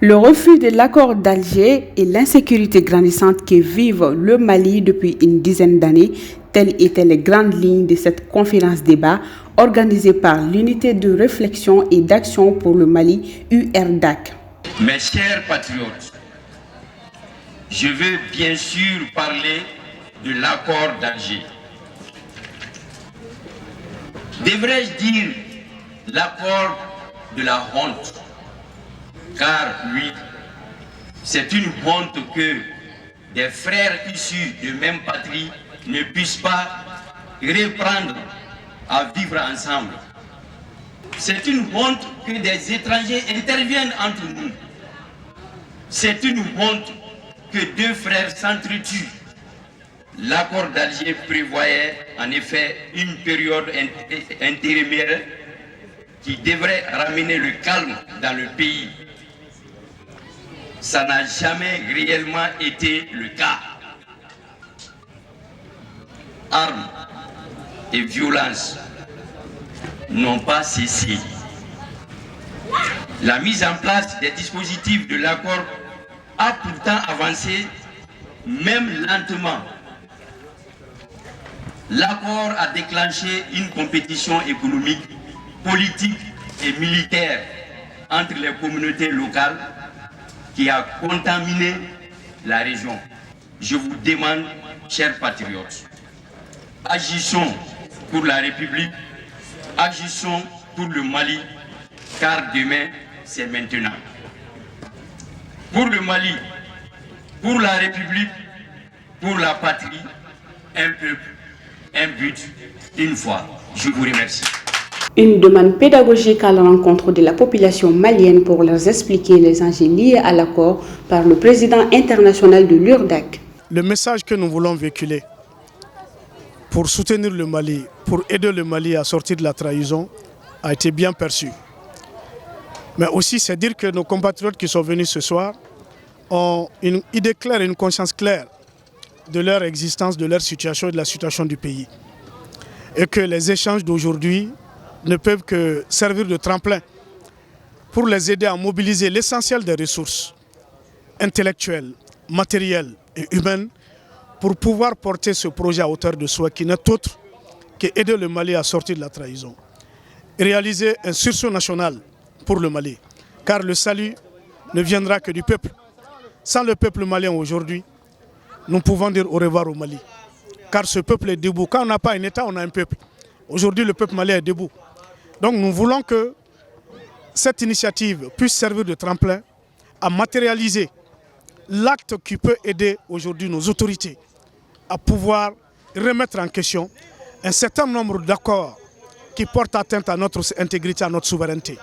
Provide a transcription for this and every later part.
Le refus de l'accord d'Alger et l'insécurité grandissante que vive le Mali depuis une dizaine d'années, telles étaient les grandes lignes de cette conférence-débat organisée par l'Unité de réflexion et d'action pour le Mali, URDAC. Mes chers patriotes, je veux bien sûr parler de l'accord d'Alger. Devrais-je dire l'accord de la honte? Car oui, c'est une honte que des frères issus de même patrie ne puissent pas reprendre à vivre ensemble. C'est une honte que des étrangers interviennent entre nous. C'est une honte que deux frères s'entretuent. L'accord d'Alger prévoyait en effet une période intérimaire qui devrait ramener le calme dans le pays. Ça n'a jamais réellement été le cas. Armes et violences n'ont pas cessé. La mise en place des dispositifs de l'accord a pourtant avancé, même lentement. L'accord a déclenché une compétition économique, politique et militaire entre les communautés locales qui a contaminé la région. Je vous demande, chers patriotes, agissons pour la République, agissons pour le Mali, car demain, c'est maintenant. Pour le Mali, pour la République, pour la patrie, un peuple, un but, une foi. Je vous remercie. Une demande pédagogique à la rencontre de la population malienne pour leur expliquer les enjeux liés à l'accord par le président international de l'URDAC. Le message que nous voulons véhiculer pour soutenir le Mali, pour aider le Mali à sortir de la trahison, a été bien perçu. Mais aussi, c'est dire que nos compatriotes qui sont venus ce soir ont une idée claire et une conscience claire de leur existence, de leur situation et de la situation du pays. Et que les échanges d'aujourd'hui ne peuvent que servir de tremplin pour les aider à mobiliser l'essentiel des ressources intellectuelles, matérielles et humaines pour pouvoir porter ce projet à hauteur de soi qui n'est autre qu'aider le Mali à sortir de la trahison. Réaliser un sursaut national pour le Mali, car le salut ne viendra que du peuple. Sans le peuple malien aujourd'hui, nous pouvons dire au revoir au Mali, car ce peuple est debout. Quand on n'a pas un État, on a un peuple. Aujourd'hui, le peuple malien est debout. Donc nous voulons que cette initiative puisse servir de tremplin à matérialiser l'acte qui peut aider aujourd'hui nos autorités à pouvoir remettre en question un certain nombre d'accords qui portent atteinte à notre intégrité, à notre souveraineté.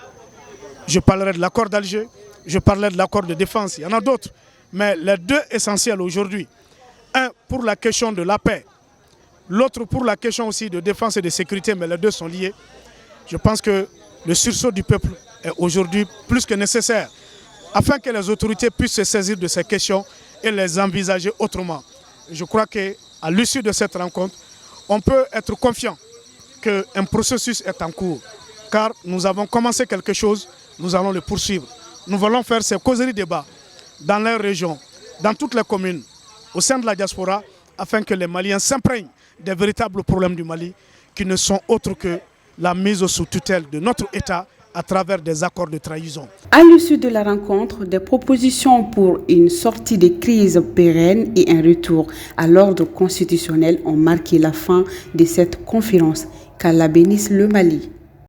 Je parlerai de l'accord d'Alger, je parlerai de l'accord de défense, il y en a d'autres, mais les deux essentiels aujourd'hui, un pour la question de la paix, l'autre pour la question aussi de défense et de sécurité, mais les deux sont liés. Je pense que le sursaut du peuple est aujourd'hui plus que nécessaire afin que les autorités puissent se saisir de ces questions et les envisager autrement. Je crois qu'à l'issue de cette rencontre, on peut être confiant qu'un processus est en cours, car nous avons commencé quelque chose, nous allons le poursuivre. Nous voulons faire ces causeries débats dans les régions, dans toutes les communes, au sein de la diaspora, afin que les Maliens s'imprègnent des véritables problèmes du Mali, qui ne sont autres que la mise sous tutelle de notre État à travers des accords de trahison. À l'issue de la rencontre, des propositions pour une sortie de crise pérenne et un retour à l'ordre constitutionnel ont marqué la fin de cette conférence. Qu'Allah bénisse le Mali.